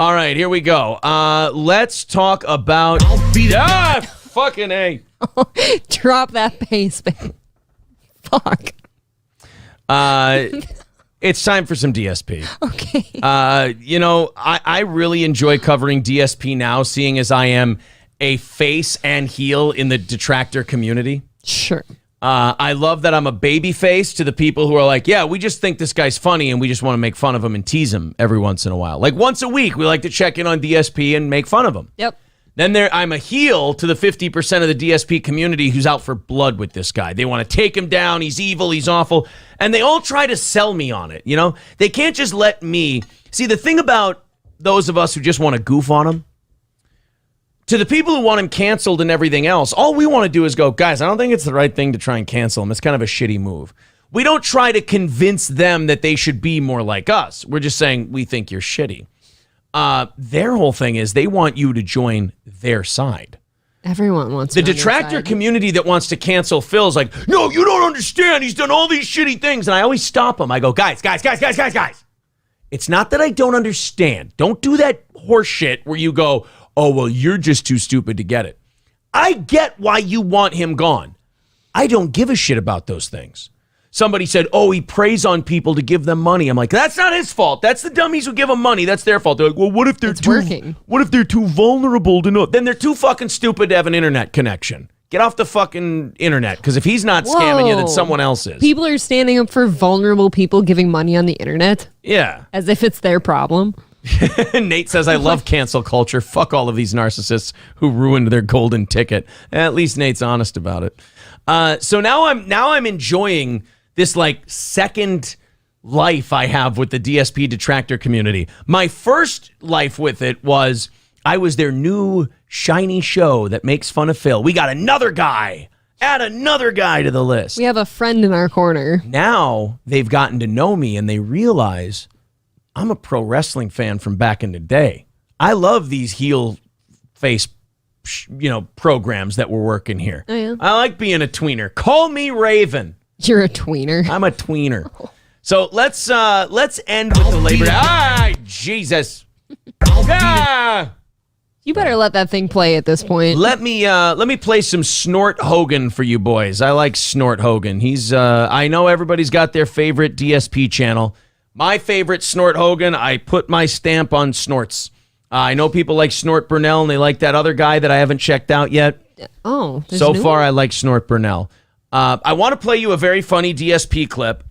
All right, here we go. Let's talk about... fucking A. Drop that bass, man. Fuck. It's time for some DSP. Okay. I really enjoy covering DSP now, seeing as I am a face and heel in the detractor community. Sure. I love that I'm a baby face to the people who are like, yeah, we just think this guy's funny and we just want to make fun of him and tease him every once in a while. Like once a week, we like to check in on DSP and make fun of him. Yep. Then I'm a heel to the 50% of the DSP community who's out for blood with this guy. They want to take him down. He's evil. He's awful. And they all try to sell me on it. You know, they can't just let me see. The thing about those of us who just want to goof on him, to the people who want him canceled and everything else, all we want to do is go, guys, I don't think it's the right thing to try and cancel him. It's kind of a shitty move. We don't try to convince them that they should be more like us. We're just saying we think you're shitty. Their whole thing is they want you to join their side. Everyone wants the detractor community that wants to cancel Phil's like, no, you don't understand. He's done all these shitty things. And I always stop them. I go, guys. It's not that I don't understand. Don't do that horse shit where you go, oh, well, you're just too stupid to get it. I get why you want him gone. I don't give a shit about those things. Somebody said, oh, he preys on people to give them money. I'm like, that's not his fault. That's the dummies who give him money. That's their fault. They're like, well, what if they're too vulnerable to know? Then they're too fucking stupid to have an internet connection. Get off the fucking internet, because if he's not scamming you, then someone else is. People are standing up for vulnerable people giving money on the internet? Yeah. As if it's their problem. Nate says, I love cancel culture. Fuck all of these narcissists who ruined their golden ticket. At least Nate's honest about it. So now I'm enjoying this like second life I have with the DSP detractor community. My first life with it was I was their new shiny show that makes fun of Phil. We got another guy. Add another guy to the list. We have a friend in our corner. Now they've gotten to know me and they realize I'm a pro wrestling fan from back in the day. I love these heel face, programs that we're working here. Oh, yeah. I like being a tweener. Call me Raven. You're a tweener. I'm a tweener. So let's end with the Labor Day. Ah, Jesus. Ah! You better let that thing play at this point. Let me play some Snort Hogan for you boys. I like Snort Hogan. He's I know everybody's got their favorite DSP channel. My favorite Snort Hogan, I put my stamp on Snorts. I know people like Snort Burnell, and they like that other guy that I haven't checked out yet. Oh, so far I like Snort Burnell. I want to play you a very funny DSP clip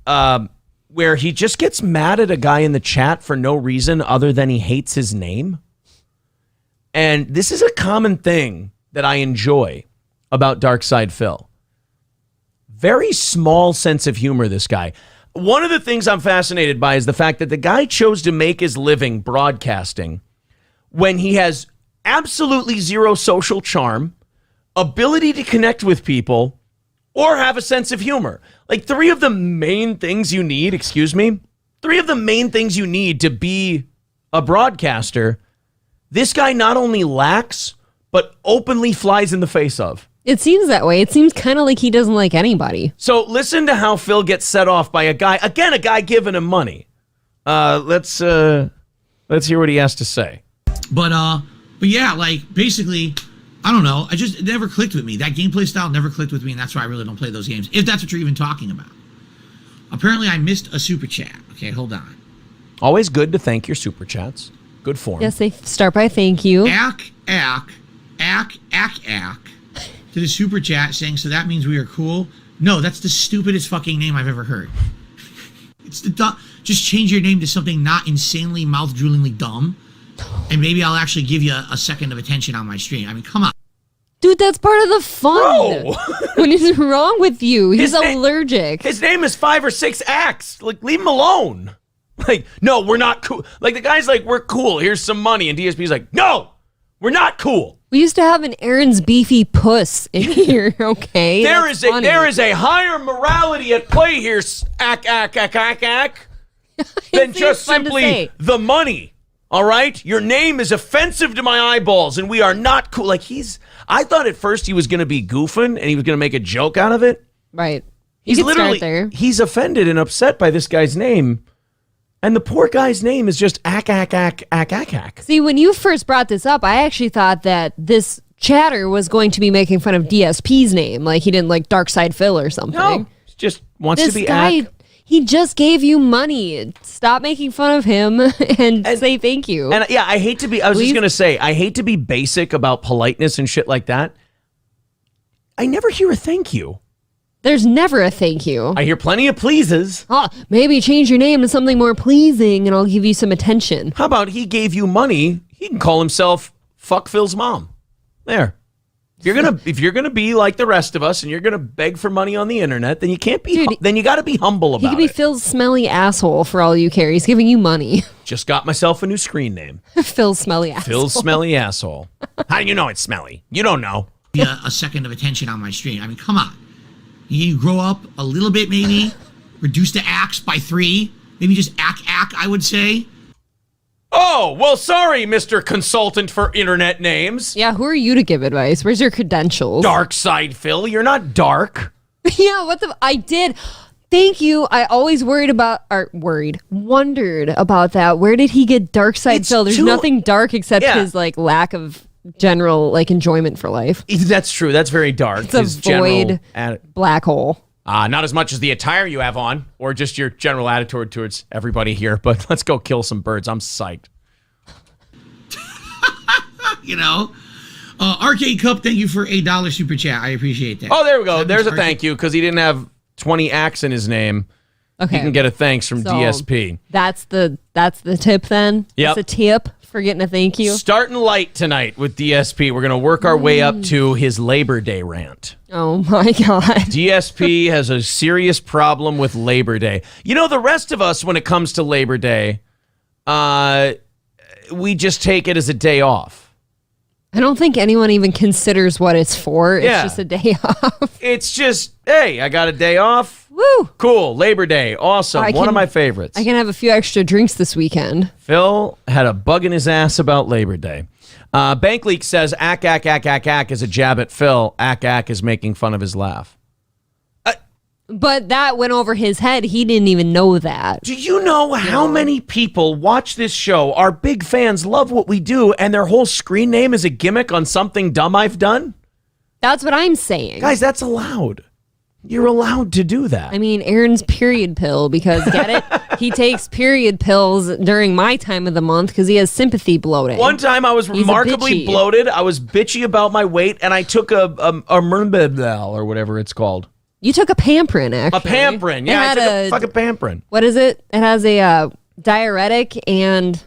where he just gets mad at a guy in the chat for no reason other than he hates his name. And this is a common thing that I enjoy about DarkSydePhil. Very small sense of humor, this guy. One of the things I'm fascinated by is the fact that the guy chose to make his living broadcasting when he has absolutely zero social charm, ability to connect with people, or have a sense of humor. Like three of the main things you need to be a broadcaster, this guy not only lacks, but openly flies in the face of. It seems that way. It seems kind of like he doesn't like anybody. So listen to how Phil gets set off by a guy giving him money. Let's hear what he has to say. But yeah, like basically, I don't know. It never clicked with me. That gameplay style never clicked with me, and that's why I really don't play those games. If that's what you're even talking about. Apparently, I missed a super chat. Okay, hold on. Always good to thank your super chats. Good form. Yes, they start by thank you. Ack to the super chat saying, so that means we are cool. No, that's the stupidest fucking name I've ever heard. It's just change your name to something not insanely mouth-droolingly dumb, and maybe I'll actually give you a second of attention on my stream. I mean, come on. Dude, that's part of the fun. Bro. What is wrong with you? He's allergic. His name is 5 or 6 acts. Like, leave him alone. Like, no, we're not cool. Like, the guy's like, we're cool. Here's some money. And DSP's like, no, we're not cool. We used to have an Aaron's beefy puss in here, okay? There is a higher morality at play here, than just simply the money. All right? Your name is offensive to my eyeballs, and we are not cool. Like, I thought at first he was going to be goofing, and he was going to make a joke out of it. Right. He's offended and upset by this guy's name. And the poor guy's name is just ack. See, when you first brought this up, I actually thought that this chatter was going to be making fun of DSP's name. Like he didn't like DarkSydePhil or something. No, he just wants This to be guy, ack. he just gave you money. Stop making fun of him and say thank you. And yeah, I hate to be, I was Please? just going to say, I hate to be basic about politeness and shit like that. I never hear a thank you. There's never a thank you. I hear plenty of pleases. Maybe change your name to something more pleasing and I'll give you some attention. How about he gave you money? He can call himself Fuck Phil's mom. There. If you're gonna be like the rest of us and you're gonna beg for money on the internet, then you can't be. Then you got to be humble about it. He could be Phil's smelly asshole for all you care. He's giving you money. Just got myself a new screen name. Phil's smelly asshole. Phil's smelly asshole. How do you know it's smelly? You don't know. A second of attention on my stream. I mean, come on. You grow up a little bit, maybe. Reduce the acts by 3. Maybe just ack, I would say. Oh, well, sorry, Mr. Consultant for Internet Names. Yeah, who are you to give advice? Where's your credentials? DarkSydePhil, you're not dark. Yeah, I did. Thank you. I always wondered about that. Where did he get DarkSydePhil? There's nothing dark except his like lack of general like enjoyment for life. That's true. That's very dark. It's a void black hole. Not as much as the attire you have on, or just your general attitude towards everybody here, but let's go kill some birds. I'm psyched. You know? Arcade Cup, thank you for $8 super chat. I appreciate that. Oh, there we go. There's a thank you, because he didn't have 20 acts in his name. Okay. He can get a thanks from So, DSP. That's the tip then? Yep. That's a tip for getting a thank you? Starting light tonight with DSP. We're going to work our way up to his Labor Day rant. Oh my God. DSP has a serious problem with Labor Day. You know, the rest of us, when it comes to Labor Day, we just take it as a day off. I don't think anyone even considers what it's for. It's just a day off. It's just, hey, I got a day off. Woo! Cool. Labor Day. Awesome. One of my favorites. I can have a few extra drinks this weekend. Phil had a bug in his ass about Labor Day. Bank Leak says, ack is a jab at Phil. Ack is making fun of his laugh. But that went over his head. He didn't even know that. Do you know how many people watch this show, are big fans, love what we do, and their whole screen name is a gimmick on something dumb I've done? That's what I'm saying. Guys, that's allowed. You're allowed to do that. I mean, Aaron's period pill, because get it? He takes period pills during my time of the month because he has sympathy bloating. One time I was remarkably bloated. I was bitchy about my weight, and I took a Mermbedal or whatever it's called. You took a Pamprin, actually. A Pamprin. Yeah, I took a fucking Pamprin. What is it? It has a diuretic and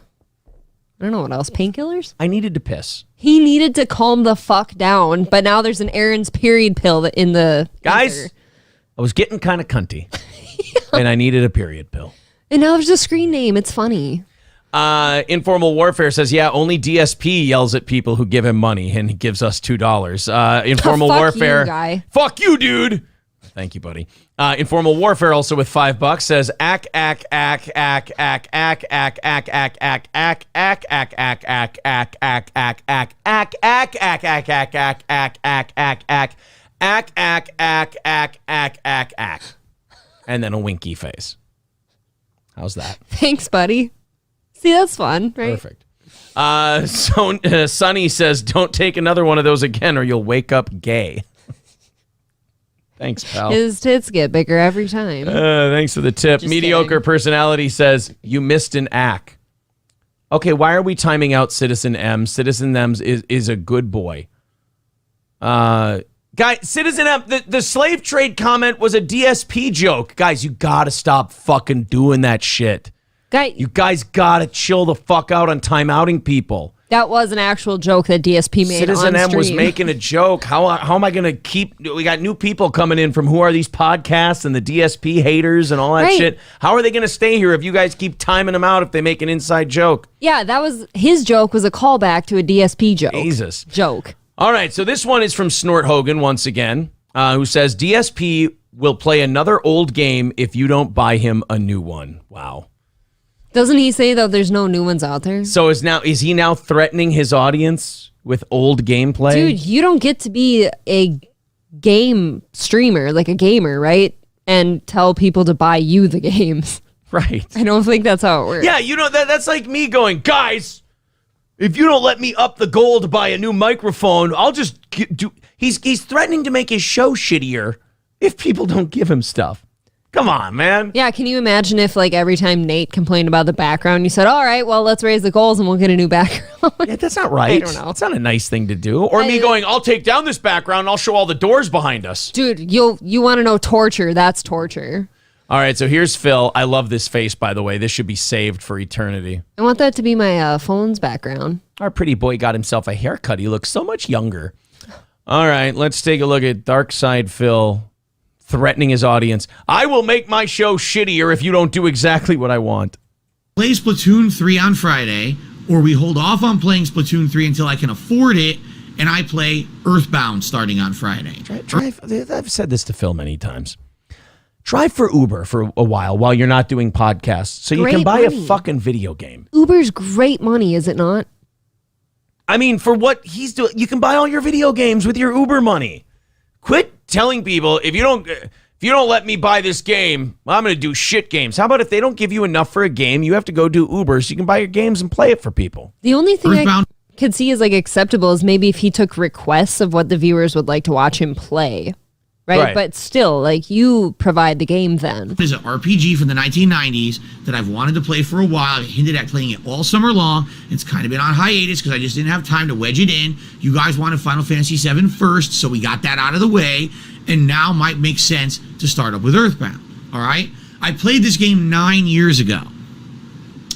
I don't know what else. Painkillers? I needed to piss. He needed to calm the fuck down, but now there's an Aaron's period pill in the... Guys, I was getting kind of cunty, and I needed a period pill. And now there's a screen name. It's funny. Informal Warfare says, yeah, only DSP yells at people who give him money, and he gives us $2. Informal Warfare. You, guy. Fuck you, dude. Thank you, buddy. Informal Warfare also with $5 says ack. And then a winky face. How's that? Thanks, buddy. See, that's fun, right? Perfect. So Sonny says, don't take another one of those again or you'll wake up gay. Thanks, pal. His tits get bigger every time. Thanks for the tip. Just Mediocre kidding. Personality says, you missed an ack. Okay, why are we timing out Citizen M? Citizen M is a good boy. Guys, Citizen M, the slave trade comment was a DSP joke. Guys, you gotta stop fucking doing that shit. You guys gotta chill the fuck out on timeouting people. That was an actual joke that DSP made Citizen on M stream. was making a joke. How am I going to keep... We got new people coming in from Who Are These Podcasts and the DSP haters and all that shit. How are they going to stay here if you guys keep timing them out if they make an inside joke? Yeah, that was... His joke was a callback to a DSP joke. Jesus. Joke. All right, so this one is from Snort Hogan once again, who says, DSP will play another old game if you don't buy him a new one. Wow. Doesn't he say, though, there's no new ones out there? So is he now threatening his audience with old gameplay? Dude, you don't get to be a game streamer, like a gamer, right? And tell people to buy you the games. Right. I don't think that's how it works. Yeah, that's like me going, guys, if you don't let me up the goal to buy a new microphone, I'll just do. He's threatening to make his show shittier if people don't give him stuff. Come on, man. Yeah, can you imagine if like every time Nate complained about the background, you said, all right, well, let's raise the goals and we'll get a new background? Yeah, that's not right. I don't know. It's not a nice thing to do. Or me going, I'll take down this background and I'll show all the doors behind us. Dude, you want to know torture? That's torture. All right, so here's Phil. I love this face, by the way. This should be saved for eternity. I want that to be my phone's background. Our pretty boy got himself a haircut. He looks so much younger. All right, let's take a look at DarkSydePhil threatening his audience. I will make my show shittier if you don't do exactly what I want. Play Splatoon 3 on Friday, or we hold off on playing Splatoon 3 until I can afford it, and I play Earthbound starting on Friday. I've said this to Phil many times. Drive for Uber for a while you're not doing podcasts so you can buy a fucking video game. Uber's great money, is it not? I mean, for what he's doing, you can buy all your video games with your Uber money. Quit telling people if you don't let me buy this game, I'm going to do shit games. How about if they don't give you enough for a game, you have to go do Uber so you can buy your games and play it for people. The only thing Earthbound. I could see is like acceptable is maybe if he took requests of what the viewers would like to watch him play. Right? But still, like, you provide the game then. There's an RPG from the 1990s that I've wanted to play for a while. I hinted at playing it all summer long. It's kind of been on hiatus because I just didn't have time to wedge it in. You guys wanted Final Fantasy VII first, so we got that out of the way. And now might make sense to start up with Earthbound. All right? I played this game 9 years ago.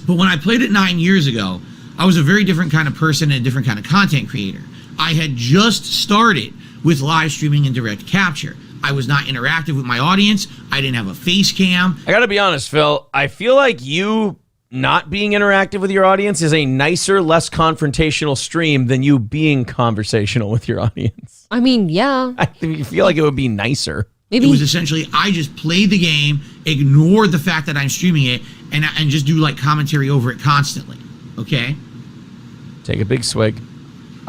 But when I played it 9 years ago, I was a very different kind of person and a different kind of content creator. I had just started with live streaming and direct capture. I was not interactive with my audience. I didn't have a face cam. I got to be honest, Phil. I feel like you not being interactive with your audience is a nicer, less confrontational stream than you being conversational with your audience. I mean, yeah. I feel like it would be nicer. Maybe it was essentially I just played the game, ignored the fact that I'm streaming it, and just do like commentary over it constantly. Okay? Take a big swig.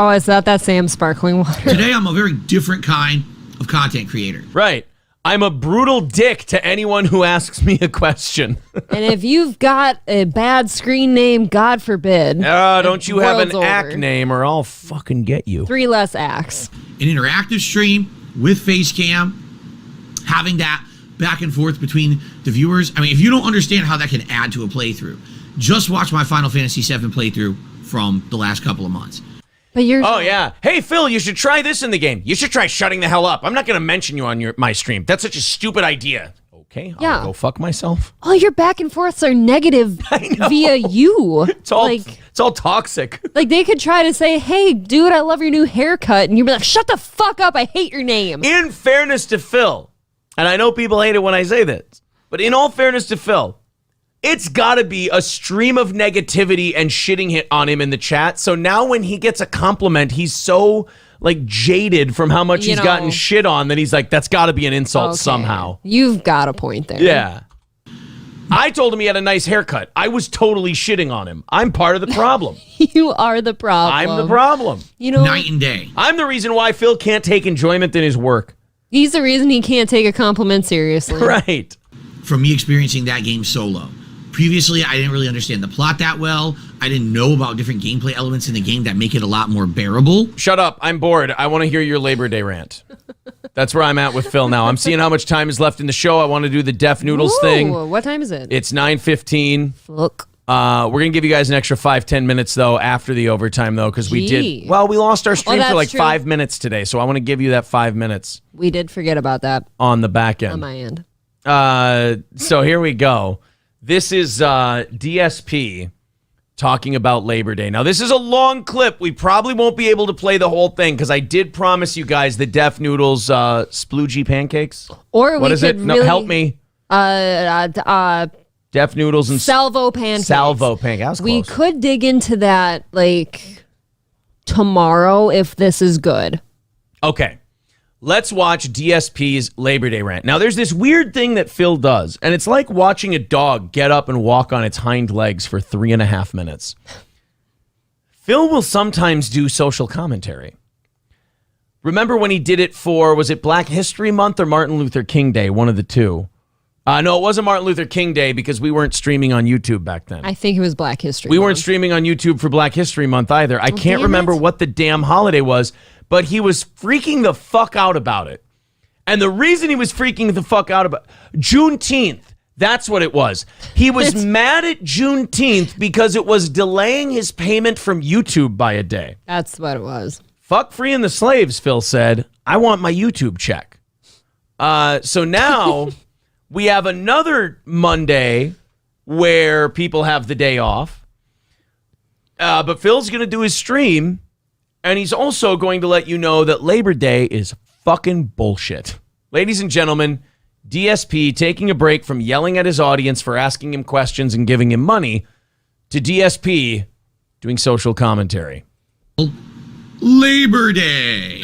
Oh, is that Sam sparkling water? Today, I'm a very different kind of content creator. Right. I'm a brutal dick to anyone who asks me a question. And if you've got a bad screen name, God forbid. Don't you have an act over. name or I'll fucking get you. 3 less acts. An interactive stream with face cam, having that back and forth between the viewers. I mean, if you don't understand how that can add to a playthrough, just watch my Final Fantasy VII playthrough from the last couple of months. But you're Oh, yeah. Hey, Phil, you should try this in the game. You should try shutting the hell up. I'm not going to mention you on my stream. That's such a stupid idea. Okay, I'll go fuck myself. all your back and forths are negative via you. It's all toxic. Like they could try to say, hey, dude, I love your new haircut. And you'd be like, shut the fuck up. I hate your name. In fairness to Phil, and I know people hate it when I say this, but in all fairness to Phil, it's got to be a stream of negativity and shitting on him in the chat. So now when he gets a compliment, he's so like jaded from how much he's gotten shit on that he's like, that's got to be an insult somehow. You've got a point there. Yeah. I told him he had a nice haircut. I was totally shitting on him. I'm part of the problem. You are the problem. I'm the problem. You know, Night and day. I'm the reason why Phil can't take enjoyment in his work. he's the reason he can't take a compliment seriously. Right. From me experiencing that game solo. Previously, I didn't really understand the plot that well. I didn't know about different gameplay elements in the game that make it a lot more bearable. Shut up. I'm bored. I want to hear your Labor Day rant. That's where I'm at with Phil now. I'm seeing how much time is left in the show. I want to do the Deaf Noodles thing. What time is it? It's 9:15. Look. We're going to give you guys an extra 5-10 minutes, though, after the overtime, though, because we did. Well, we lost our stream for like 5 minutes today, so I want to give you that 5 minutes. We did forget about that on the back end. on my end. So here we go. This is DSP talking about Labor Day. Now, this is a long clip. We probably won't be able to play the whole thing because I did promise you guys the Deaf Noodles sploogey pancakes. Or what we is could it? No, really, help me. Deaf Noodles and salvo pancakes. Salvo pancakes. We could dig into that like tomorrow if this is good. Okay. Let's watch DSP's Labor Day rant. Now, there's this weird thing that Phil does, and it's like watching a dog get up and walk on its hind legs for 3.5 minutes. Phil will sometimes do social commentary. Remember when he did it for, was it Black History Month or Martin Luther King Day? One of the two. No, it wasn't Martin Luther King Day because we weren't streaming on YouTube back then. I think it was Black History We Month. weren't streaming on YouTube for Black History Month either. I can't remember what the damn holiday was, but he was freaking the fuck out about it. And the reason he was freaking the fuck out about Juneteenth, that's what it was. He was mad at Juneteenth because it was delaying his payment from YouTube by a day. That's what it was. Fuck freeing the slaves, Phil said. I want my YouTube check. So now we have another Monday where people have the day off. But Phil's going to do his stream, and he's also going to let you know that Labor Day is fucking bullshit. Ladies and gentlemen, DSP taking a break from yelling at his audience for asking him questions and giving him money to DSP doing social commentary. Labor Day.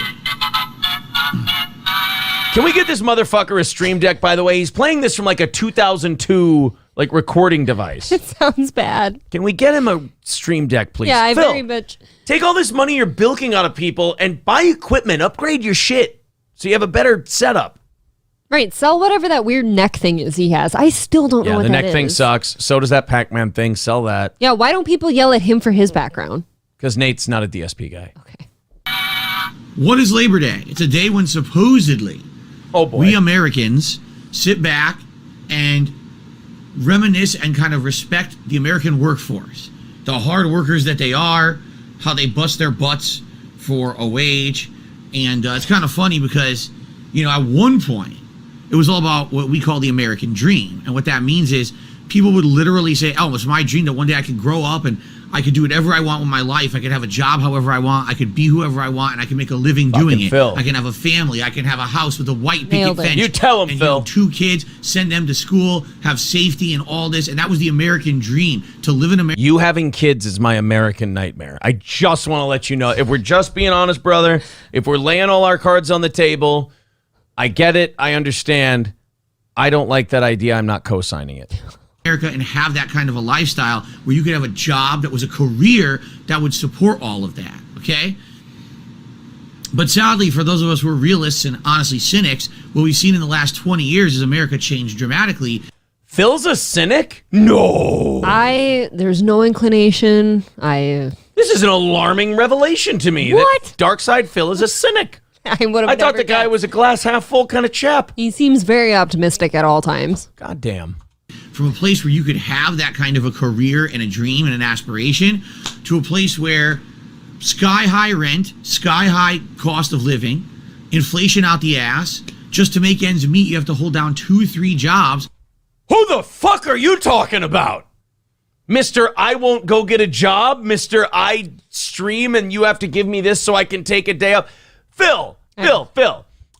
Can we get this motherfucker a stream deck, by the way? He's playing this from like a 2002 like recording device. It sounds bad. Can we get him a stream deck, please? Yeah, I Phil, very much. take all this money you're bilking out of people and buy equipment, upgrade your shit so you have a better setup. Right, sell whatever that weird neck thing is he has. I still don't know what the that neck thing is. sucks. So does that Pac-Man thing. Sell that. Yeah, why don't people yell at him for his background? Because Nate's not a DSP guy. Okay. What is Labor Day? It's a day when supposedly we Americans sit back and reminisce and kind of respect the American workforce, the hard workers that they are, how they bust their butts for a wage. And it's kind of funny because, at one point, it was all about what we call the American dream. And what that means is people would literally say, oh, it's my dream that one day I could grow up and I could do whatever I want with my life. I could have a job however I want. I could be whoever I want, and I can make a living doing it. Phil. I can have a family. I can have a house with a white picket fence. You tell him, and, Phil. 2 kids, send them to school, have safety and all this. And that was the American dream, to live in America. You having kids is my American nightmare. I just want to let you know, if we're just being honest, brother, if we're laying all our cards on the table, I get it. I understand. I don't like that idea. I'm not co-signing it. America and have that kind of a lifestyle where you could have a job that was a career that would support all of that, okay? But sadly, for those of us who are realists and honestly cynics, what we've seen in the last 20 years is America changed dramatically. Phil's a cynic? No. There's no inclination. This is an alarming revelation to me. What? That DarkSydePhil is a cynic. I would have I thought the guy was a glass half full kind of chap. He seems very optimistic at all times. God damn. From a place where you could have that kind of a career and a dream and an aspiration to a place where sky high rent, sky high cost of living, inflation out the ass, just to make ends meet, you have to hold down 2-3 jobs. Who the fuck are you talking about? Mr. I won't go get a job? Mr. I stream and you have to give me this so I can take a day off? Phil.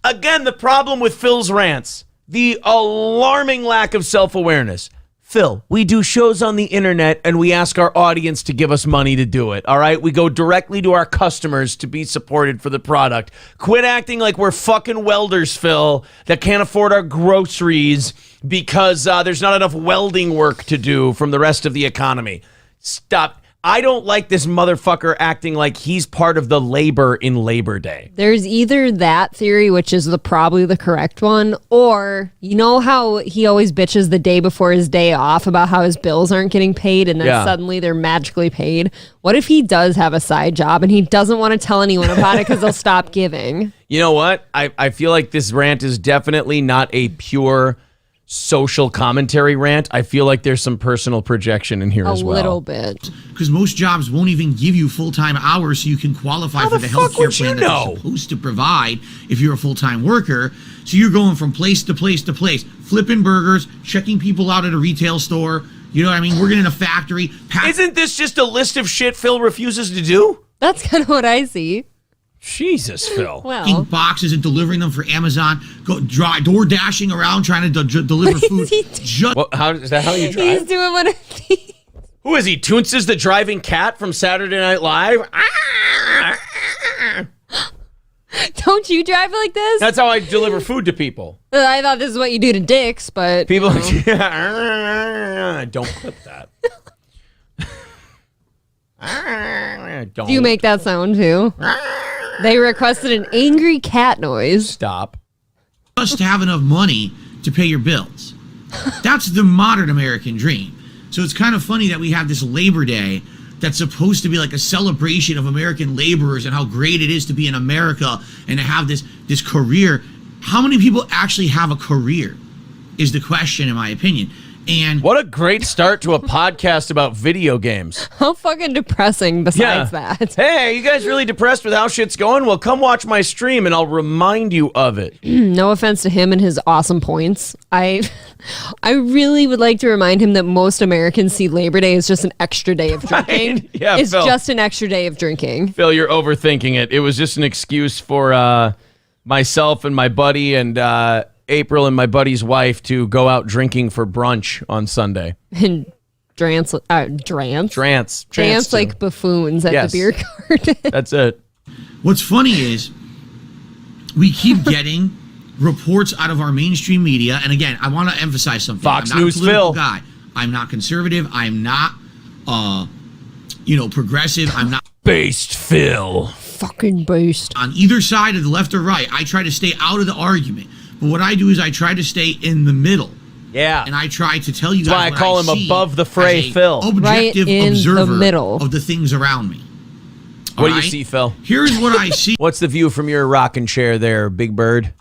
Again, the problem with Phil's rants, the alarming lack of self-awareness. Phil, we do shows on the internet and we ask our audience to give us money to do it, all right? We go directly to our customers to be supported for the product. Quit acting like we're fucking welders, Phil, that can't afford our groceries because there's not enough welding work to do from the rest of the economy. Stop. I don't like this motherfucker acting like he's part of the labor in Labor Day. There's either that theory, which is probably the correct one, or you know how he always bitches the day before his day off about how his bills aren't getting paid and then suddenly they're magically paid? What if he does have a side job and he doesn't want to tell anyone about it because they'll stop giving? You know what? I feel like this rant is definitely not a pure social commentary rant. I feel like there's some personal projection in here as well. A little bit. Because most jobs won't even give you full-time hours so you can qualify for the health care plan that they're supposed to provide if you're a full-time worker. So you're going from place to place to place, flipping burgers, checking people out at a retail store. You know what I mean? Working in a factory. Isn't this just a list of shit Phil refuses to do? That's kind of what I see. Jesus, Phil. Well, boxes and delivering them for Amazon. Door dashing around trying to deliver food. Is that how you drive? He's doing one of these. Who is he? Toonces the driving cat from Saturday Night Live? Don't you drive like this? That's how I deliver food to people. I thought this is what you do to dicks, but people don't clip that. Do you make that sound too? They requested an angry cat noise. Stop. Just have enough money to pay your bills. That's the modern American dream. So it's kind of funny that we have this Labor Day that's supposed to be like a celebration of American laborers and how great it is to be in America and to have this career. How many people actually have a career is the question, in my opinion. And what a great start to a podcast about video games. How fucking depressing besides that. Hey, you guys really depressed with how shit's going? Well, come watch my stream and I'll remind you of it. No offense to him and his awesome points. I really would like to remind him that most Americans see Labor Day as just an extra day of drinking. Right? Yeah, it's Phil. just an extra day of drinking. Phil, you're overthinking it. It was just an excuse for myself and my buddy and April and my buddy's wife to go out drinking for brunch on Sunday. And dance like buffoons at the beer garden. That's it. What's funny is we keep getting reports out of our mainstream media. And again, I want to emphasize something. Fox I'm not News a political Phil. guy. I'm not conservative. I'm not, progressive. I'm not Based Phil. Fucking based. on either side of the left or right. I try to stay out of the argument. But what I do is I try to stay in the middle. Yeah. And I try to tell you guys That's why I what call I him see above the fray, as a Phil. objective Right in the observer middle. of the things around me. What do All you right? see, Phil? Here's what I see What's the view from your rocking chair there, Big Bird?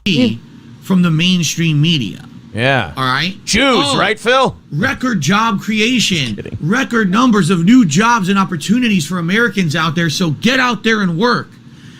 from the mainstream media. Yeah. All right? Jews, Oh, right, Phil? Record job creation. Record numbers of new jobs and opportunities for Americans out there. So get out there and work.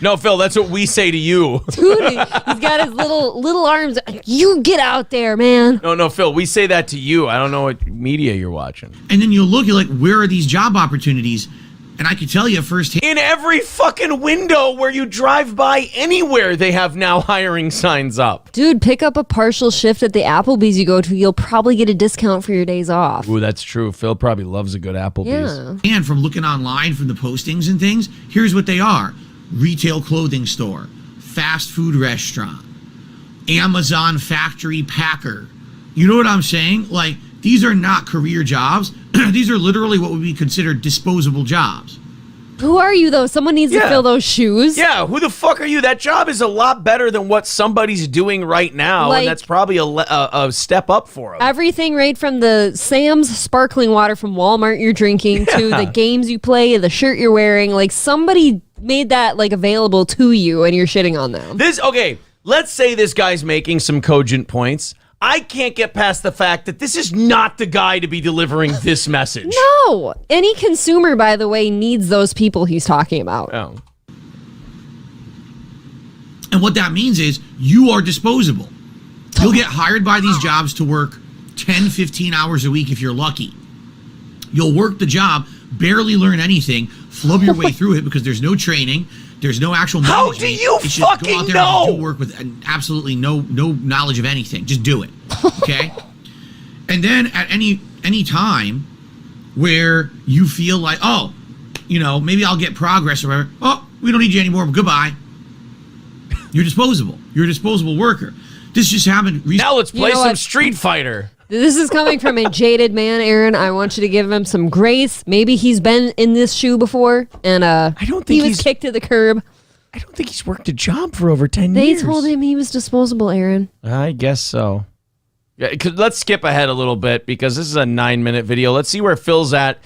No, Phil, that's what we say to you. Dude, he's got his little arms. You get out there, man. No, Phil, we say that to you. I don't know what media you're watching. And then you look, you're like, where are these job opportunities? And I can tell you firsthand. In every fucking window where you drive by anywhere, they have now hiring signs up. Dude, pick up a partial shift at the Applebee's you go to. You'll probably get a discount for your days off. Ooh, that's true. Phil probably loves a good Applebee's. Yeah. And from looking online from the postings and things, here's what they are. Retail clothing store, fast food restaurant, Amazon factory packer. You know what I'm saying? Like, these are not career jobs. These are literally what would be considered disposable jobs. Who are you, though? Someone needs to fill those shoes. Yeah, who the fuck are you? That job is a lot better than what somebody's doing right now, Like- and that's probably a step up for them. Everything right from the Sam's sparkling water from Walmart you're drinking to the games you play, the shirt you're wearing. Like, somebody made that like available to you and you're shitting on them. Okay, let's say this guy's making some cogent points. I can't get past the fact that this is not the guy to be delivering this message. No. Any consumer, by the way, needs those people he's talking about. Oh. And what that means is you are disposable. You'll get hired by these jobs to work 10, 15 hours a week if you're lucky. You'll work the job, barely learn anything, flub your way through it because there's no training, there's no actual How management. do you It's just go out fucking there and know? do work with absolutely no knowledge of anything. Just do it. Okay? And then at any time where you feel like, oh, maybe I'll get progress or whatever. Oh, we don't need you anymore. Goodbye. You're disposable. You're a disposable worker. This just happened recently. Now let's play know some what? Street Fighter. This is coming from a jaded man, Aaron. I want you to give him some grace. Maybe he's been in this shoe before, and don't think he was he's- kicked to the curb. I don't think he's worked a job for over 10 They years. told him he was disposable, Aaron. I guess so. Yeah, let's skip ahead a little bit because this is a 9-minute video. Let's see where Phil's at.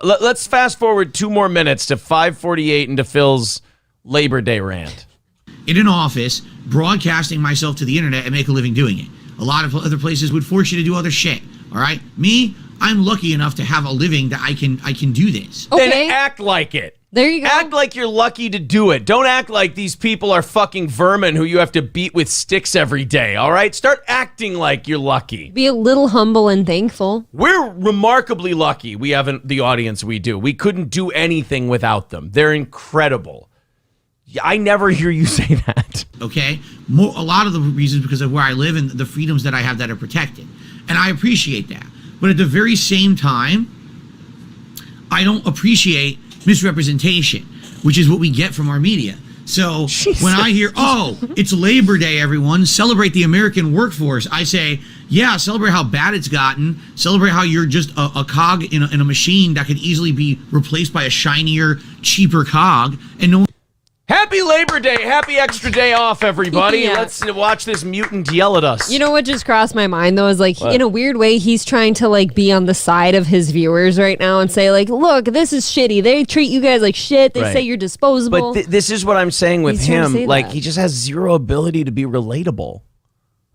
Let's fast forward 2 more minutes to 5:48 into Phil's Labor Day rant. In an office, broadcasting myself to the internet and make a living doing it. A lot of other places would force you to do other shit. All right? Me, I'm lucky enough to have a living that I can do this. Okay. Then act like it. There you go. Act like you're lucky to do it. Don't act like these people are fucking vermin who you have to beat with sticks every day, all right? Start acting like you're lucky. Be a little humble and thankful. We're remarkably lucky we have the audience we do. We couldn't do anything without them. They're incredible. I never hear you say that. Okay? A lot of the reasons because of where I live and the freedoms that I have that are protected. And I appreciate that. But at the very same time, I don't appreciate misrepresentation, which is what we get from our media. So when I hear, oh, it's Labor Day, everyone, celebrate the American workforce, I say, yeah, celebrate how bad it's gotten. Celebrate how you're just a cog in a machine that could easily be replaced by a shinier, cheaper cog. And no Happy Labor Day. Happy extra day off, everybody. Yeah. Let's watch this mutant yell at us. You know what just crossed my mind though is like in a weird way he's trying to like be on the side of his viewers right now and say like, look, this is shitty. They treat you guys like shit. They say you're disposable. But this is what I'm saying with He's trying to him. say Like that. he just has zero ability to be relatable.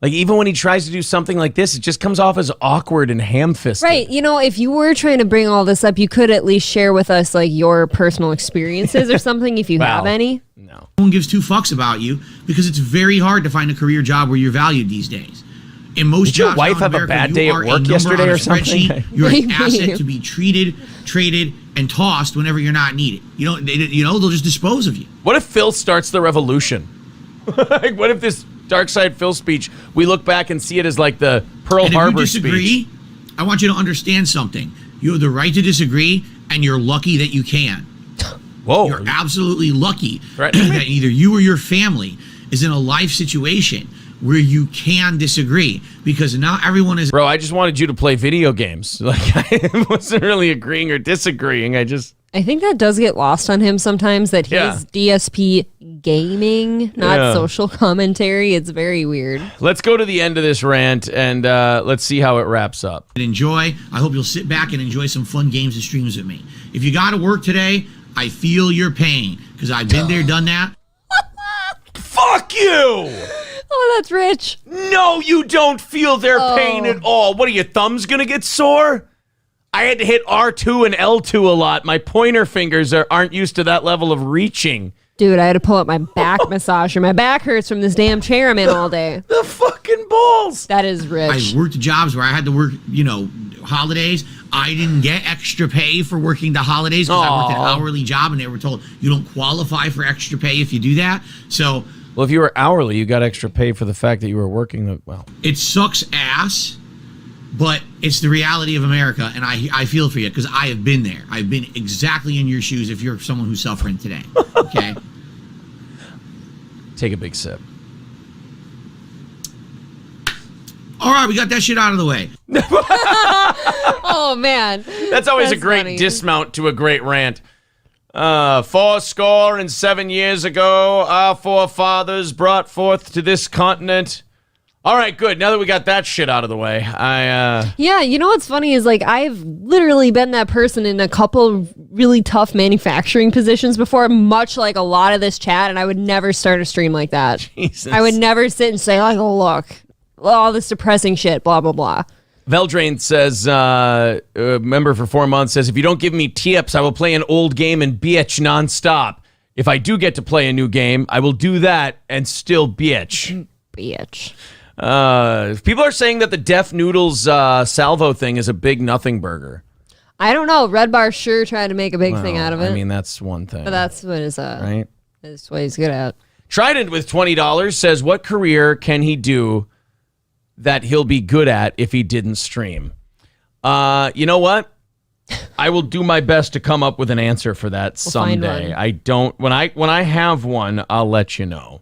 Like even when he tries to do something like this, it just comes off as awkward and ham-fisted. Right. You know, if you were trying to bring all this up, you could at least share with us like your personal experiences or something if you have any. No. No one gives two fucks about you because it's very hard to find a career job where you're valued these days. In most Did your jobs wife now in have a America, bad you day at are a work number yesterday on a or something? spreadsheet. You're an Maybe. asset to be treated, traded, and tossed whenever you're not needed. They'll just dispose of you. What if Phil starts the revolution? Like, what if this DarkSydePhil speech, we look back and see it as like the Pearl And Harbor if you disagree, speech? I want you to understand something. You have the right to disagree, and you're lucky that you can. Whoa. You're absolutely lucky Right. that either you or your family is in a life situation where you can disagree, because not everyone is. Bro, I just wanted you to play video games. Like, I wasn't really agreeing or disagreeing. I think that does get lost on him sometimes that Yeah. he's DSP gaming, not Yeah. social commentary. It's very weird. Let's go to the end of this rant and let's see how it wraps up. Enjoy. I hope you'll sit back and enjoy some fun games and streams with me. If you got to work today, I feel your pain because I've been there, done that. Fuck you! Oh, that's rich. No, you don't feel their pain at all. What are your thumbs gonna get sore? I had to hit R2 and L2 a lot. My pointer fingers aren't used to that level of reaching. Dude, I had to pull up my back massager. My back hurts from this damn chair I'm in all day. The fucking balls. That is rich. I worked jobs where I had to work, holidays. I didn't get extra pay for working the holidays because I worked an hourly job, and they were told you don't qualify for extra pay if you do that. So, Well, if you were hourly, you got extra pay for the fact that you were working. it sucks ass, but it's the reality of America, and I feel for you because I have been there. I've been exactly in your shoes if you're someone who's suffering today. Okay. Take a big sip. All right, we got that shit out of the way. Oh, man. That's always a That's great funny. dismount to a great rant. 407 years ago, our forefathers brought forth to this continent. All right, good. Now that we got that shit out of the way, Yeah, you know what's funny is like I've literally been that person in a couple really tough manufacturing positions before, much like a lot of this chat, and I would never start a stream like that. Jesus. I would never sit and say like, oh, look, all this depressing shit, blah, blah, blah. Veldrain says, member for 4 months, says, if you don't give me tips, I will play an old game and bitch nonstop. If I do get to play a new game, I will do that and still bitch. Bitch. People are saying that the Def Noodles salvo thing is a big nothing burger. I don't know. Red Bar sure tried to make a big thing out of it. I mean, that's one thing. but that's what is right? That's what he's good at. Trident with $20 says, what career can he do that he'll be good at if he didn't stream? You know what? I will do my best to come up with an answer for that We'll find someday. one. I don't when I have one, I'll let you know.